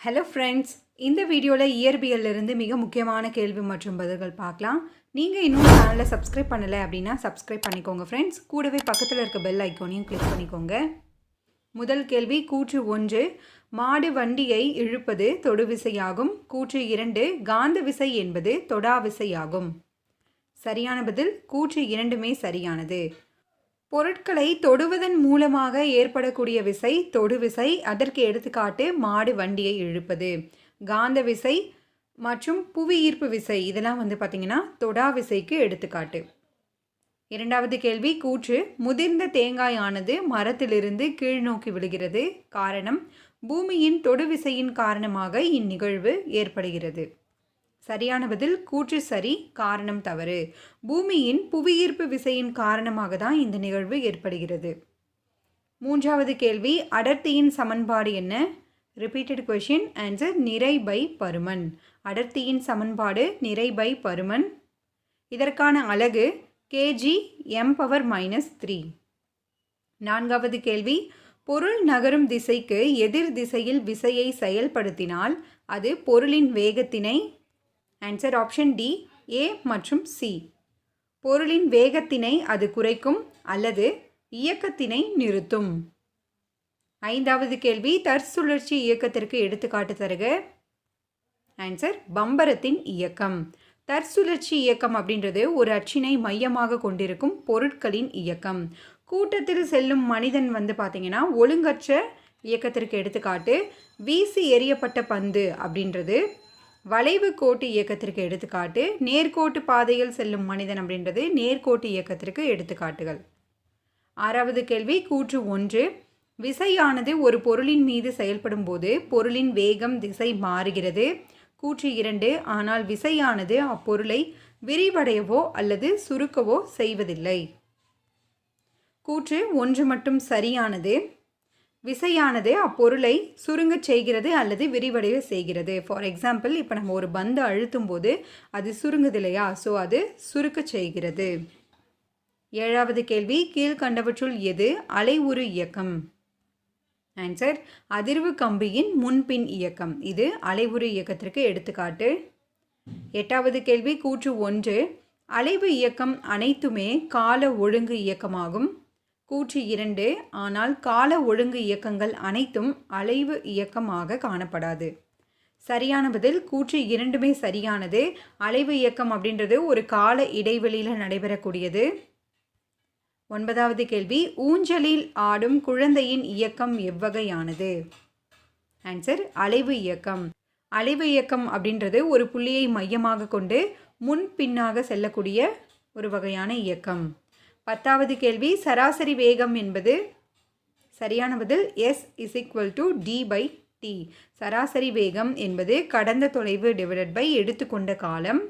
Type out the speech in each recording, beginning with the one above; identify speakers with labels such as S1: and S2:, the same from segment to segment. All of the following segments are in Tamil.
S1: ஹலோ ஃப்ரெண்ட்ஸ், இந்த வீடியோவில் இயற்பியலிருந்து மிக முக்கியமான கேள்வி மற்றும் பதில்கள் பார்க்கலாம். நீங்கள் இன்னும் சேனலை சப்ஸ்கிரைப் பண்ணலை அப்படின்னா சப்ஸ்கிரைப் பண்ணிக்கோங்க ஃப்ரெண்ட்ஸ். கூடவே பக்கத்தில் இருக்க பெல் ஐக்கோனையும் கிளிக் பண்ணிக்கோங்க. முதல் கேள்வி கூற்று 1, மாடு வண்டியை இழுப்பது தொடுவிசையாகும். கூற்று 2, காந்த விசை என்பது தொடாவிசையாகும். சரியான பதில் கூற்று 2மே சரியானது. பொருட்களை தொடுவதன் மூலமாக ஏற்படக்கூடிய விசை தொடுவிசை. அதற்கு எடுத்துக்காட்டு மாடு வண்டியை இழுப்பது. காந்த விசை மற்றும் புவி ஈர்ப்பு விசை இதெல்லாம் பார்த்திங்கன்னா தொடா விசைக்கு எடுத்துக்காட்டு. இரண்டாவது கேள்வி கூற்று முதிர்ந்த தேங்காயானது மரத்திலிருந்து கீழ்நோக்கி விழுகிறது. காரணம் பூமியின் தொடுவிசையின் காரணமாக இந்நிகழ்வு ஏற்படுகிறது. சரியான பதில் கூற்று சரி, காரணம் தவறு. பூமியின் புவியீர்ப்பு விசையின் காரணமாக தான் இந்த நிகழ்வு ஏற்படுகிறது. மூன்றாவது கேள்வி அடர்த்தியின் சமன்பாடு என்ன? Repeated question. ஆன்சர் நிறை பை பருமன். அடர்த்தியின் சமன்பாடு நிறை பை பருமன். இதற்கான அலகு kg m⁻³ நான்காவது கேள்வி பொருள் நகரும் திசைக்கு எதிர் திசையில் விசையை செயல்படுத்தினால் அது பொருளின் வேகத்தினை. ஆன்சர் ஆப்ஷன் டி, ஏ மற்றும் சி. பொருளின் வேகத்தினை அது குறைக்கும் அல்லது இயக்கத்தினை நிறுத்தும். ஐந்தாவது கேள்வி தற்சுழற்சி இயக்கத்திற்கு எடுத்துக்காட்டு தருக. ஆன்சர் பம்பரத்தின் இயக்கம். தற்சுழற்சி இயக்கம் அப்படின்றது ஒரு அச்சினை மையமாக கொண்டிருக்கும் பொருட்களின் இயக்கம். கூட்டத்தில் செல்லும் மனிதன் பார்த்திங்கன்னா ஒழுங்கற்ற இயக்கத்திற்கு எடுத்துக்காட்டு. வீசி எறியப்பட்ட பந்து அப்படின்றது வளைவு கோட்டு இயக்கத்திற்கு எடுத்துக்காட்டு. நேர்கோட்டு பாதையில் செல்லும் மனிதன் அப்படின்றது நேர்கோட்டு இயக்கத்திற்கு எடுத்துக்காட்டுகள். ஆறாவது கேள்வி கூற்று 1, விசையானது ஒரு பொருளின் மீது செயல்படும் போது பொருளின் வேகம் திசை மாறுகிறது. கூற்று 2, ஆனால் விசையானது அப்பொருளை விரிவடையவோ அல்லது சுருக்கவோ செய்வதில்லை. கூற்று 1 மட்டும் சரியானது. விசையானது அப்பொருளை சுருங்கச் செய்கிறது அல்லது விரிவடைய செய்கிறது. ஃபார் எக்ஸாம்பிள் இப்போ நம்ம ஒரு பந்து அழுத்தும் போது அது சுருங்குது இல்லையா, ஸோ அது சுருக்கச் செய்கிறது. ஏழாவது கேள்வி கீழ்கண்டவற்றுள் எது அலைவுறு இயக்கம்? ஆன்சர் அதிர்வு கம்பியின் முன்பின் இயக்கம். இது அலைவுறு இயக்கத்திற்கு எடுத்துக்காட்டு. எட்டாவது கேள்வி கூற்று 1, அலைவு இயக்கம் அனைத்துமே கால ஒழுங்கு இயக்கமாகும். கூற்று 2, ஆனால் கால ஒழுங்கு இயக்கங்கள் அனைத்தும் அலைவு இயக்கமாக காணப்படாது. சரியான பதில் கூற்று 2மே சரியானது. அலைவு இயக்கம் அப்படின்றது ஒரு கால இடைவெளியில் நடைபெறக்கூடியது. ஒன்பதாவது கேள்வி ஊஞ்சலில் ஆடும் குழந்தையின் இயக்கம் எவ்வகையானது? ஆன்சர் அலைவு இயக்கம். அலைவு இயக்கம் அப்படின்றது ஒரு புள்ளியை மையமாக கொண்டு முன் பின்னாக செல்லக்கூடிய ஒரு வகையான இயக்கம். பத்தாவது கேள்வி சராசரி வேகம் என்பது. சரியான பதில் S = d/t. சராசரி வேகம் என்பது கடந்த தொலைவு டிவைடட் பை எடுத்துக்கொண்ட காலம்.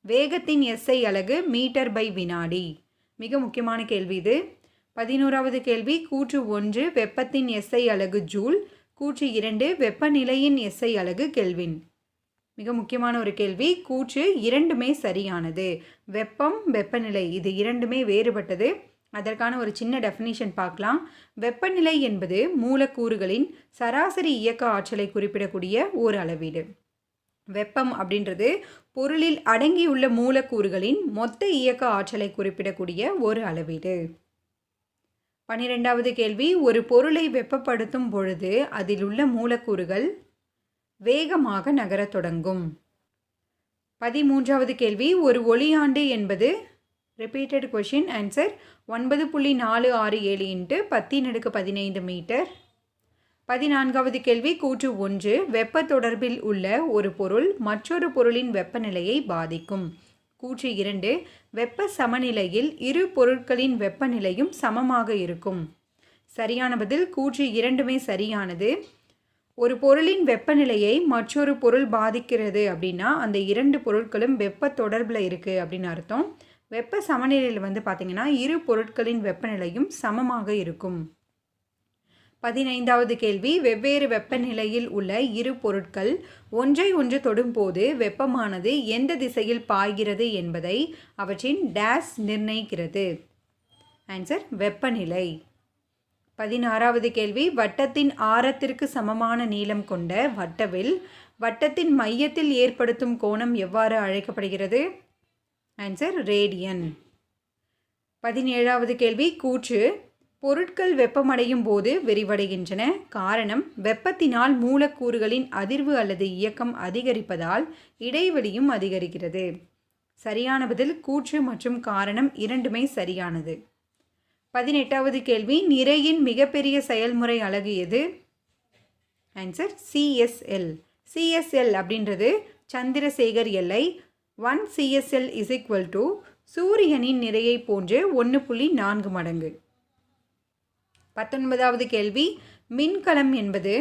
S1: வேகத்தின் SI அலகு மீட்டர்/வினாடி. மிக முக்கியமான கேள்வி இது. 11வது கேள்வி கூற்று 1, வெப்பத்தின் SI அலகு ஜூல். கூற்று 2, வெப்பநிலையின் SI அலகு கெல்வின். மிக முக்கியமான ஒரு கேள்வி. கூற்று 2மே சரியானது. வெப்பம் வெப்பநிலை இது இரண்டுமே வேறுபட்டது. அதற்கான ஒரு சின்ன டெஃபினிஷன் பார்க்கலாம். வெப்பநிலை என்பது மூலக்கூறுகளின் சராசரி இயக்க ஆற்றலை குறிப்பிடக்கூடிய ஒரு அளவீடு. வெப்பம் அப்படின்றது பொருளில் அடங்கியுள்ள மூலக்கூறுகளின் மொத்த இயக்க ஆற்றலை குறிப்பிடக்கூடிய ஒரு அளவீடு. 12வது கேள்வி ஒரு பொருளை வெப்பப்படுத்தும் பொழுது அதில் உள்ள மூலக்கூறுகள் வேகமாக நகரத் தொடங்கும். 13வது கேள்வி ஒரு ஒளியாண்டு என்பது. Repeated question. Answer 9.467 × 10⁻15 metre. 14வது கேள்வி கூற்று 1, வெப்ப தொடர்பில் உள்ள ஒரு பொருள் மற்றொரு பொருளின் வெப்பநிலையை பாதிக்கும். கூற்று 2, வெப்ப சமநிலையில் இரு பொருட்களின் வெப்பநிலையும் சமமாக இருக்கும். சரியான பதில் கூற்று 2மே சரியானது. ஒரு பொருளின் வெப்பநிலையை மற்றொரு பொருள் பாதிக்கிறது அப்படின்னா அந்த இரண்டு பொருட்களும் வெப்ப தொடர்பில் இருக்குது அப்படின்னு அர்த்தம். வெப்ப சமநிலையில் பார்த்திங்கன்னா இரு பொருட்களின் வெப்பநிலையும் சமமாக இருக்கும். 15வது கேள்வி வெவ்வேறு வெப்பநிலையில் உள்ள இரு பொருட்கள் ஒன்றை ஒன்று தொடும்போது வெப்பமானது எந்த திசையில் பாய்கிறது என்பதை அவற்றின் டேஸ் நிர்ணயிக்கிறது. ஆன்சர் வெப்பநிலை. 16வது கேள்வி, வட்டத்தின் ஆரத்திற்கு சமமான நீளம் கொண்ட வட்டவில் வட்டத்தின் மையத்தில் ஏற்படுத்தும் கோணம் எவ்வாறு அழைக்கப்படுகிறது? Answer radian. 17வது கேள்வி, கூற்று பொருட்கள் வெப்பமடையும் போது விரிவடைகின்றன. காரணம், வெப்பத்தினால் மூலக்கூறுகளின் அதிர்வு அல்லது இயக்கம் அதிகரிப்பதால் இடைவெளியும் அதிகரிக்கிறது. சரியான பதில் கூற்று மற்றும் காரணம் இரண்டுமே சரியானது. 18வது கேள்வி, நிறையின் மிகப்பெரிய செயல்முறை அலகு எது? Answer CSL. CSL அப்படின்றது சந்திரசேகர் எல்லை. 1 CSL = சூரியனின் நிறையை போன்று 1.4 மடங்கு. 19வது கேள்வி, மின்கலம் என்பது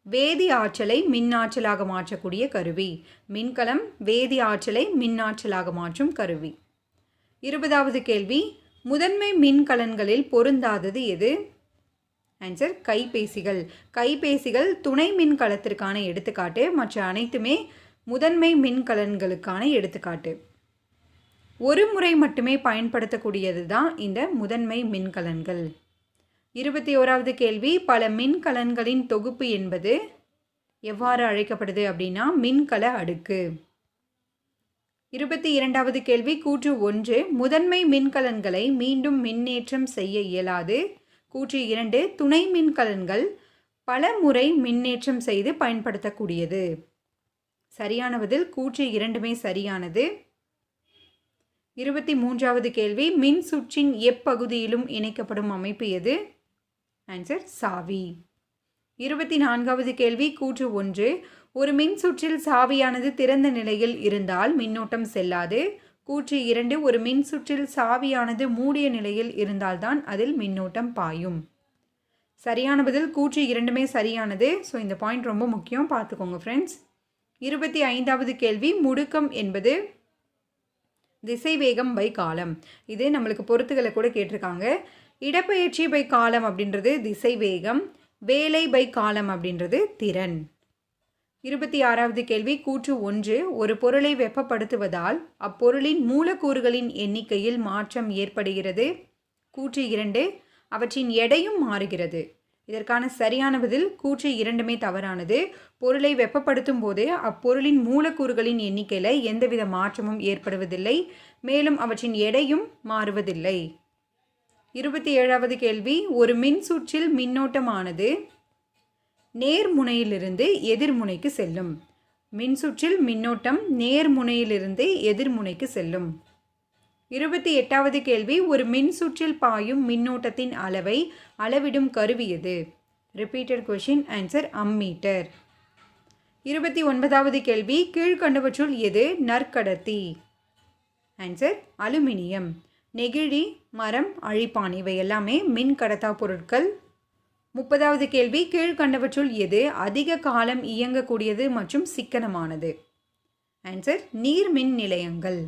S1: வேதி ஆற்றலை மின்னாற்றலாக மாற்றக்கூடிய கருவி. மின்கலம் வேதி ஆற்றலை மின்னாற்றலாக மாற்றும் கருவி. 20வது கேள்வி, முதன்மை மின்கலன்களில் பொருந்தாதது எது? ஆன்சர் கைபேசிகள். கைபேசிகள் துணை மின்கலத்திற்கான எடுத்துக்காட்டு. மற்ற அனைத்துமே முதன்மை மின்கலன்களுக்கான எடுத்துக்காட்டு. ஒரு முறை மட்டுமே பயன்படுத்தக்கூடியது தான் இந்த முதன்மை மின்கலன்கள். 21வது கேள்வி, பல மின்கலன்களின் தொகுப்பு என்பது எவ்வாறு அழைக்கப்படுது அப்படின்னா மின்கல அடுக்கு. 22வது கேள்வி, கூற்று 1 முதன்மை மின்கலன்களை மீண்டும் மின்னேற்றம் செய்ய இயலாது. கூற்று 2 துணை மின்கலன்கள் பல முறை மின்னேற்றம் செய்து பயன்படுத்தக்கூடியது. சரியான பதில் கூற்று இரண்டுமே சரியானது. 23வது கேள்வி, மின் சுற்றின் எப்பகுதியிலும் இணைக்கப்படும் அமைப்பு எது? ஆன்சர் சாவி. 24வது கேள்வி, கூற்று 1 ஒரு மின் சுற்றில் சாவியானது திறந்த நிலையில் இருந்தால் மின்னோட்டம் செல்லாது. கூற்று 2 ஒரு மின் சுற்றில் சாவியானது மூடிய நிலையில் இருந்தால்தான் அதில் மின்னோட்டம் பாயும். சரியான பதில் கூற்று இரண்டுமே சரியானது. ஸோ இந்த பாயிண்ட் ரொம்ப முக்கியம், பார்த்துக்கோங்க ஃப்ரெண்ட்ஸ். 25வது கேள்வி, முடுக்கம் என்பது திசைவேகம் பை காலம். இது நம்மளுக்கு பொறுத்துகளை கூட கேட்டிருக்காங்க. இடப்பெயர்ச்சி பை காலம் அப்படின்றது திசைவேகம், வேலை பை காலம் அப்படின்றது திறன். 26வது கேள்வி, கூற்று 1 ஒரு பொருளை வெப்பப்படுத்துவதால் அப்பொருளின் மூலக்கூறுகளின் எண்ணிக்கையில் மாற்றம் ஏற்படுகிறது. கூற்று 2 அவற்றின் எடையும் மாறுகிறது. இதற்கான சரியான பதில் கூற்று இரண்டுமே தவறானது. பொருளை வெப்பப்படுத்தும் போது அப்பொருளின் மூலக்கூறுகளின் எண்ணிக்கையில் எந்தவித மாற்றமும் ஏற்படுவதில்லை, மேலும் அவற்றின் எடையும் மாறுவதில்லை. 27வது கேள்வி, ஒரு மின் சுற்றில் மின்னோட்டமானது நேர்முனையிலிருந்து எதிர்முனைக்கு செல்லும். மின்சுற்றில் மின்னோட்டம் நேர்முனையிலிருந்து எதிர்முனைக்கு செல்லும். 28வது கேள்வி, ஒரு மின்சுற்றில் பாயும் மின்னோட்டத்தின் அளவை அளவிடும் கருவி எது? Repeated question. Answer ammeter. 29வது கேள்வி, கீழ்கண்டவற்றுள் எது நற்கடத்தி? Answer aluminium. நெகிழி, மரம், அழிப்பான் இவை எல்லாமே மின் கடத்தா பொருட்கள். 30வது கேள்வி, கீழ்கண்டவற்றுள் எது அதிக காலம் இயங்கக்கூடியது மற்றும் சிக்கனமானது? ஆன்சர் நீர்மின் நிலையங்கள்.